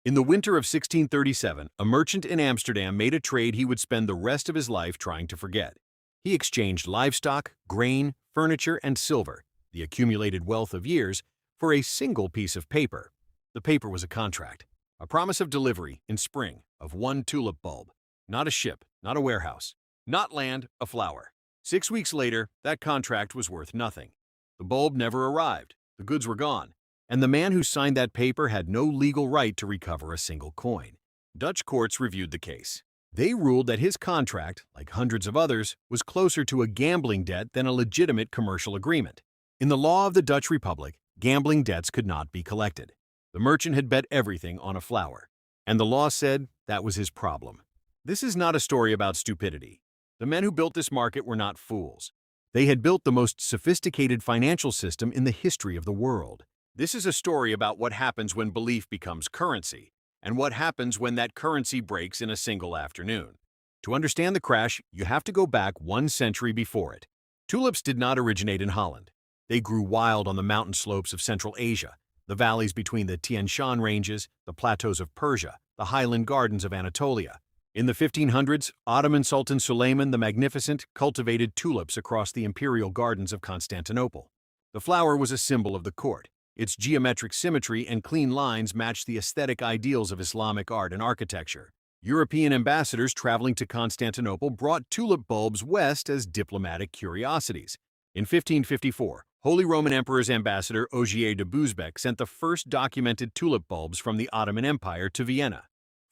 In the winter of 1637, a merchant in Amsterdam made a trade he would spend the rest of his life trying to forget. He exchanged livestock, grain, furniture, and silver, the accumulated wealth of years, for a single piece of paper. The paper was a contract, a promise of delivery in spring of one tulip bulb. Not a ship, not a warehouse, not land, a flower. 6 weeks later, that contract was worth nothing. The bulb never arrived, the goods were gone, and the man who signed that paper had no legal right to recover a single coin. Dutch courts reviewed the case. They ruled that his contract, like hundreds of others, was closer to a gambling debt than a legitimate commercial agreement. In the law of the Dutch Republic, gambling debts could not be collected. The merchant had bet everything on a flower, and the law said that was his problem. This is not a story about stupidity. The men who built this market were not fools. They had built the most sophisticated financial system in the history of the world. This is a story about what happens when belief becomes currency, and what happens when that currency breaks in a single afternoon. To understand the crash, you have to go back 1 century before it. Tulips did not originate in Holland. They grew wild on the mountain slopes of Central Asia, the valleys between the Tian Shan ranges, the plateaus of Persia, the highland gardens of Anatolia. In the 1500s, Ottoman Sultan Suleiman the Magnificent cultivated tulips across the imperial gardens of Constantinople. The flower was a symbol of the court. Its geometric symmetry and clean lines matched the aesthetic ideals of Islamic art and architecture. European ambassadors traveling to Constantinople brought tulip bulbs west as diplomatic curiosities. In 1554, Holy Roman Emperor's ambassador Ogier de Bousbecq sent the first documented tulip bulbs from the Ottoman Empire to Vienna.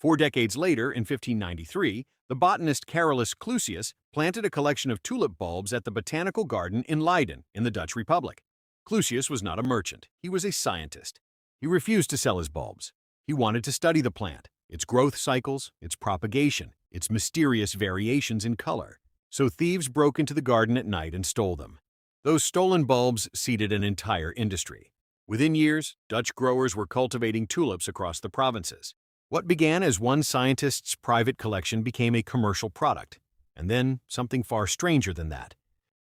4 decades later, in 1593, the botanist Carolus Clusius planted a collection of tulip bulbs at the Botanical Garden in Leiden, in the Dutch Republic. Clusius was not a merchant, he was a scientist. He refused to sell his bulbs. He wanted to study the plant, its growth cycles, its propagation, its mysterious variations in color. So thieves broke into the garden at night and stole them. Those stolen bulbs seeded an entire industry. Within years, Dutch growers were cultivating tulips across the provinces. What began as one scientist's private collection became a commercial product, and then something far stranger than that.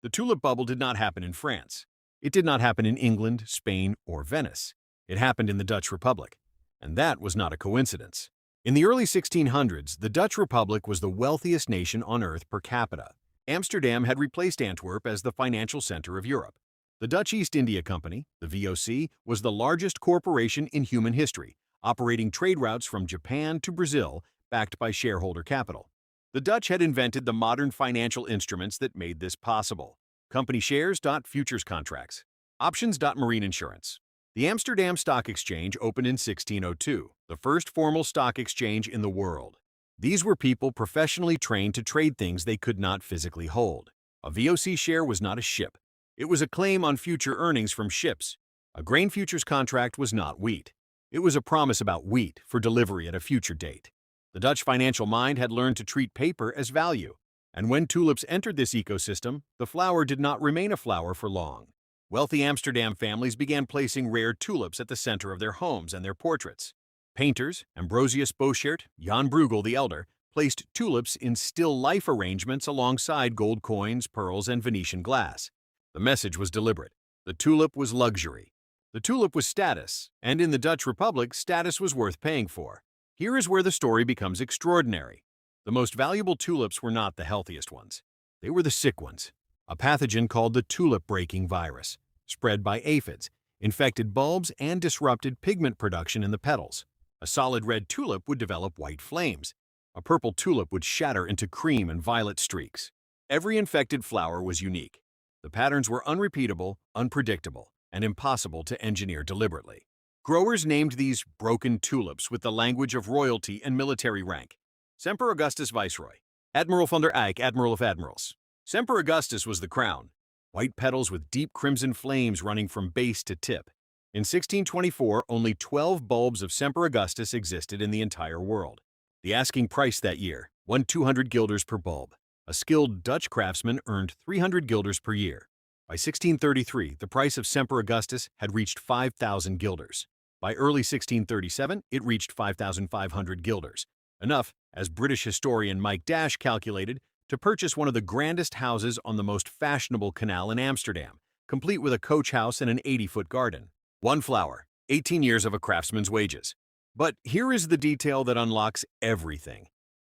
The tulip bubble did not happen in France. It did not happen in England, Spain, or Venice. It happened in the Dutch Republic, and that was not a coincidence. In the early 1600s, the Dutch Republic was the wealthiest nation on earth per capita. Amsterdam had replaced Antwerp as the financial center of Europe. The Dutch East India Company, the VOC, was the largest corporation in human history, operating trade routes from Japan to Brazil, backed by shareholder capital. The Dutch had invented the modern financial instruments that made this possible. Company shares. Futures contracts. Options. Marine insurance. The Amsterdam Stock Exchange opened in 1602, the first formal stock exchange in the world. These were people professionally trained to trade things they could not physically hold. A VOC share was not a ship. It was a claim on future earnings from ships. A grain futures contract was not wheat. It was a promise about wheat for delivery at a future date. The Dutch financial mind had learned to treat paper as value. And when tulips entered this ecosystem, the flower did not remain a flower for long. Wealthy Amsterdam families began placing rare tulips at the center of their homes and their portraits. Painters, Ambrosius Bosschaert, Jan Bruegel the Elder, placed tulips in still life arrangements alongside gold coins, pearls, and Venetian glass. The message was deliberate. The tulip was luxury. The tulip was status, and in the Dutch Republic, status was worth paying for. Here is where the story becomes extraordinary. The most valuable tulips were not the healthiest ones. They were the sick ones. A pathogen called the tulip-breaking virus, spread by aphids, infected bulbs and disrupted pigment production in the petals. A solid red tulip would develop white flames. A purple tulip would shatter into cream and violet streaks. Every infected flower was unique. The patterns were unrepeatable, unpredictable, and impossible to engineer deliberately. Growers named these broken tulips with the language of royalty and military rank. Semper Augustus Viceroy. Admiral van der Eyck, Admiral of Admirals. Semper Augustus was the crown. White petals with deep crimson flames running from base to tip. In 1624, only 12 bulbs of Semper Augustus existed in the entire world. The asking price that year, 200 guilders per bulb. A skilled Dutch craftsman earned 300 guilders per year. By 1633, the price of Semper Augustus had reached 5,000 guilders. By early 1637, it reached 5,500 guilders. Enough, as British historian Mike Dash calculated, to purchase one of the grandest houses on the most fashionable canal in Amsterdam, complete with a coach house and an 80-foot garden. One flower, 18 years of a craftsman's wages. But here is the detail that unlocks everything.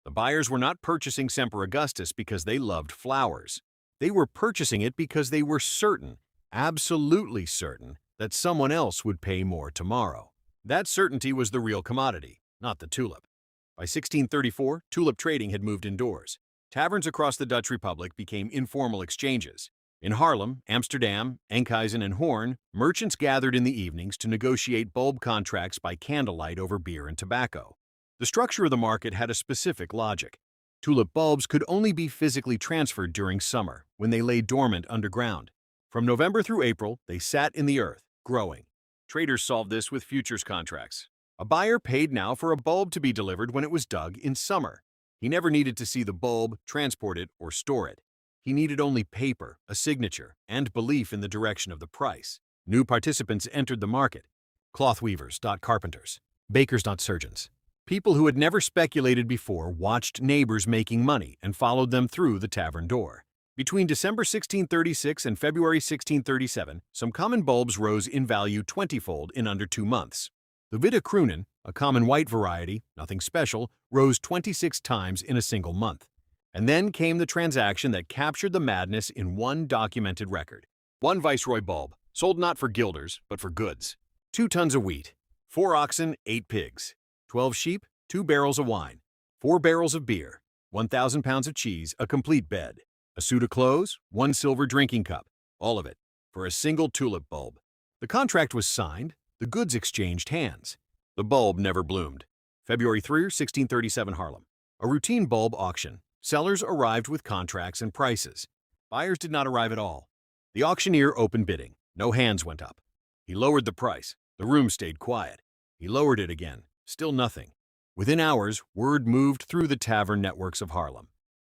The buyers were not purchasing Semper Augustus because they loved flowers. They were purchasing it because they were certain, absolutely certain, that someone else would pay more tomorrow. That certainty was the real commodity, not the tulip. By 1634, tulip trading had moved indoors. Taverns across the Dutch Republic became informal exchanges. In Haarlem, Amsterdam, Enkhuizen, and Hoorn, merchants gathered in the evenings to negotiate bulb contracts by candlelight over beer and tobacco. The structure of the market had a specific logic. Tulip bulbs could only be physically transferred during summer, when they lay dormant underground. From November through April, they sat in the earth, growing. Traders solved this with futures contracts. A buyer paid now for a bulb to be delivered when it was dug in summer. He never needed to see the bulb, transport it, or store it. He needed only paper, a signature, and belief in the direction of the price. New participants entered the market. Cloth weavers, carpenters, bakers, surgeons. People who had never speculated before watched neighbors making money and followed them through the tavern door. Between December 1636 and February 1637, some common bulbs rose in value 20-fold in under 2 months. The Witte Kronen, a common white variety, nothing special, rose 26 times in a single month. And then came the transaction that captured the madness in one documented record. One Viceroy bulb, sold not for guilders, but for goods. 2 tons of wheat, 4 oxen, 8 pigs, 12 sheep, 2 barrels of wine, 4 barrels of beer, 1,000 pounds of cheese, a complete bed, a suit of clothes, 1 silver drinking cup, all of it, for a single tulip bulb. The contract was signed, the goods exchanged hands. The bulb never bloomed. February 3, 1637, Haarlem. A routine bulb auction. Sellers arrived with contracts and prices. Buyers did not arrive at all. The auctioneer opened bidding. No hands went up. He lowered the price. The room stayed quiet. He lowered it again. Still nothing. Within hours, word moved through the tavern networks of Haarlem.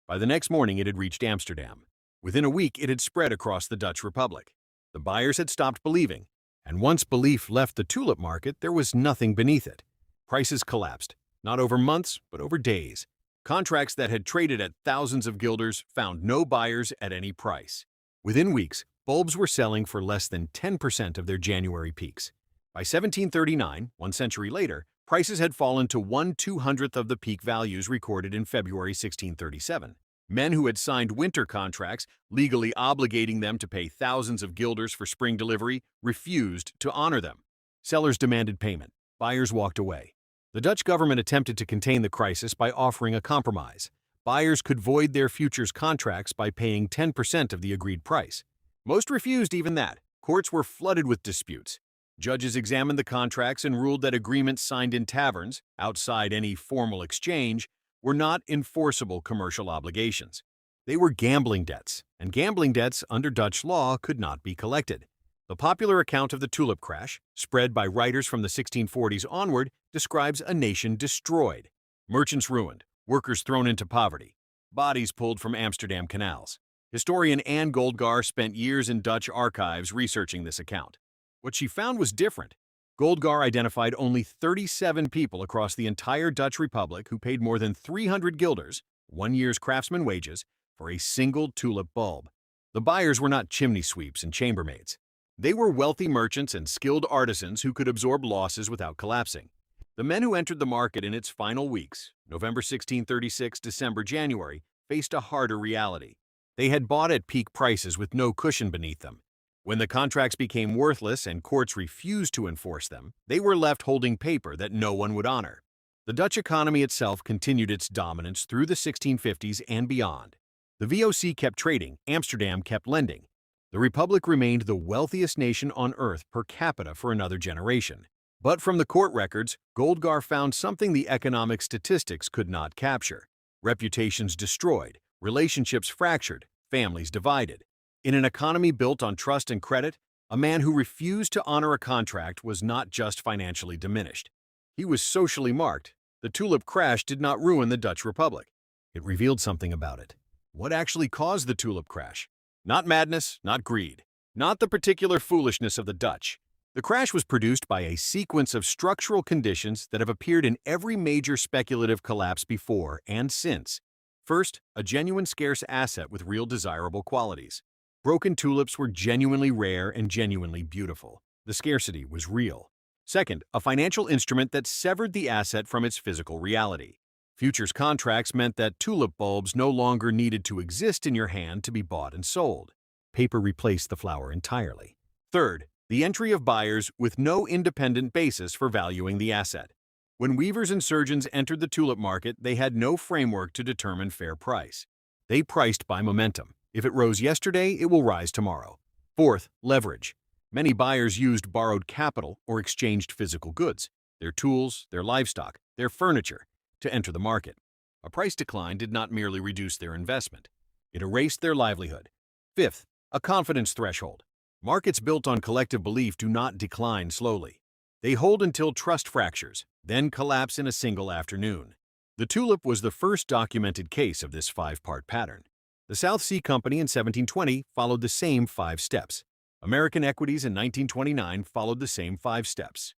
By the next morning, it had reached Amsterdam. Within a week, it had spread across the Dutch Republic. The buyers had stopped believing, and once belief left the tulip market, there was nothing beneath it. Prices collapsed, not over months, but over days. Contracts that had traded at thousands of guilders found no buyers at any price. Within weeks, bulbs were selling for less than 10% of their January peaks. By 1739, 1 century later, prices had fallen to 1/200th of the peak values recorded in February 1637. Men who had signed winter contracts, legally obligating them to pay thousands of guilders for spring delivery, refused to honor them. Sellers demanded payment. Buyers walked away. The Dutch government attempted to contain the crisis by offering a compromise. Buyers could void their futures contracts by paying 10% of the agreed price. Most refused even that. Courts were flooded with disputes. Judges examined the contracts and ruled that agreements signed in taverns, outside any formal exchange, were not enforceable commercial obligations. They were gambling debts, and gambling debts under Dutch law could not be collected. The popular account of the tulip crash, spread by writers from the 1640s onward, describes a nation destroyed. Merchants ruined, workers thrown into poverty, bodies pulled from Amsterdam canals. Historian Anne Goldgar spent years in Dutch archives researching this account. What she found was different. Goldgar identified only 37 people across the entire Dutch Republic who paid more than 300 guilders, 1 year's craftsman wages, for a single tulip bulb. The buyers were not chimney sweeps and chambermaids. They were wealthy merchants and skilled artisans who could absorb losses without collapsing. The men who entered the market in its final weeks, November 1636, December, January, faced a harder reality. They had bought at peak prices with no cushion beneath them. When the contracts became worthless and courts refused to enforce them, they were left holding paper that no one would honor. The Dutch economy itself continued its dominance through the 1650s and beyond. The VOC kept trading, Amsterdam kept lending. The Republic remained the wealthiest nation on earth per capita for another generation. But from the court records, Goldgar found something the economic statistics could not capture. Reputations destroyed, relationships fractured, families divided. In an economy built on trust and credit, a man who refused to honor a contract was not just financially diminished. He was socially marked. The tulip crash did not ruin the Dutch Republic. It revealed something about it. What actually caused the tulip crash? Not madness, not greed, not the particular foolishness of the Dutch. The crash was produced by a sequence of structural conditions that have appeared in every major speculative collapse before and since. First, a genuine scarce asset with real desirable qualities. Broken tulips were genuinely rare and genuinely beautiful. The scarcity was real. Second, a financial instrument that severed the asset from its physical reality. Futures contracts meant that tulip bulbs no longer needed to exist in your hand to be bought and sold. Paper replaced the flower entirely. Third, the entry of buyers with no independent basis for valuing the asset. When weavers and surgeons entered the tulip market, they had no framework to determine fair price. They priced by momentum. If it rose yesterday, it will rise tomorrow. Fourth, leverage. Many buyers used borrowed capital or exchanged physical goods, their tools, their livestock, their furniture, to enter the market. A price decline did not merely reduce their investment. It erased their livelihood. Fifth, a confidence threshold. Markets built on collective belief do not decline slowly. They hold until trust fractures, then collapse in a single afternoon. The tulip was the first documented case of this five-part pattern. The South Sea Company in 1720 followed the same 5 steps. American equities in 1929 followed the same 5 steps.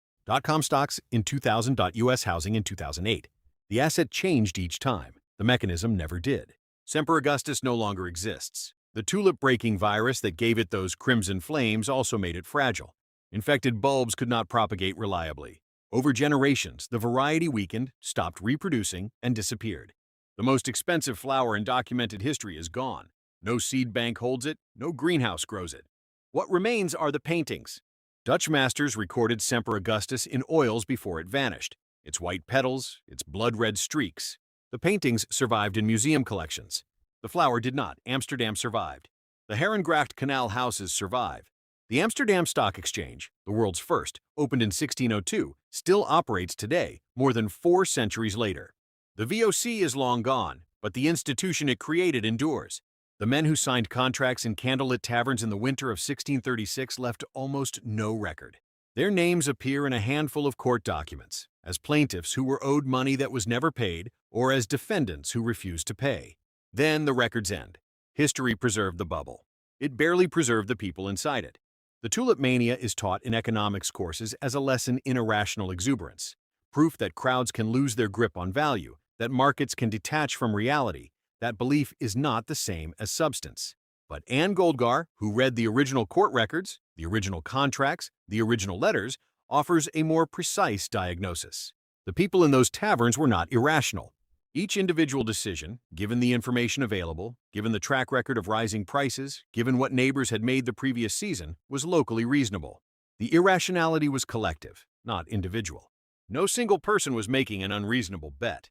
.com stocks in 2000. U.S. housing in 2008. The asset changed each time. The mechanism never did. Semper Augustus no longer exists. The tulip-breaking virus that gave it those crimson flames also made it fragile. Infected bulbs could not propagate reliably. Over generations, the variety weakened, stopped reproducing, and disappeared. The most expensive flower in documented history is gone. No seed bank holds it, no greenhouse grows it. What remains are the paintings. Dutch masters recorded Semper Augustus in oils before it vanished. Its white petals, its blood-red streaks. The paintings survived in museum collections. The flower did not. Amsterdam survived. The Harengracht Canal houses survive. The Amsterdam Stock Exchange, the world's first, opened in 1602, still operates today, more than 4 centuries later. The VOC is long gone, but the institution it created endures. The men who signed contracts in candlelit taverns in the winter of 1636 left almost no record. Their names appear in a handful of court documents, as plaintiffs who were owed money that was never paid, or as defendants who refused to pay. Then the records end. History preserved the bubble. It barely preserved the people inside it. The Tulip Mania is taught in economics courses as a lesson in irrational exuberance, proof that crowds can lose their grip on value, that markets can detach from reality, that belief is not the same as substance. But Anne Goldgar, who read the original court records, the original contracts, the original letters, offers a more precise diagnosis. The people in those taverns were not irrational. Each individual decision, given the information available, given the track record of rising prices, given what neighbors had made the previous season, was locally reasonable. The irrationality was collective, not individual. No single person was making an unreasonable bet.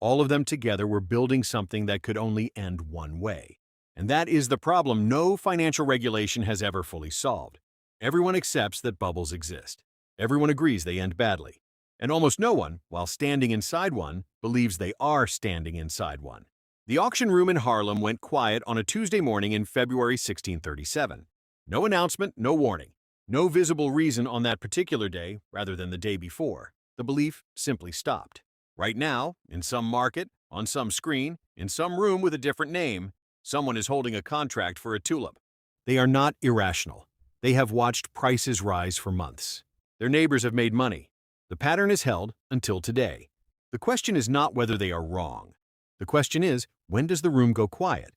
All of them together were building something that could only end one way. And that is the problem no financial regulation has ever fully solved. Everyone accepts that bubbles exist. Everyone agrees they end badly. And almost no one, while standing inside one, believes they are standing inside one. The auction room in Haarlem went quiet on a Tuesday morning in February 1637. No announcement, no warning. No visible reason on that particular day, rather than the day before. The belief simply stopped. Right now, in some market, on some screen, in some room with a different name, someone is holding a contract for a tulip. They are not irrational. They have watched prices rise for months. Their neighbors have made money. The pattern is held until today. The question is not whether they are wrong. The question is, when does the room go quiet?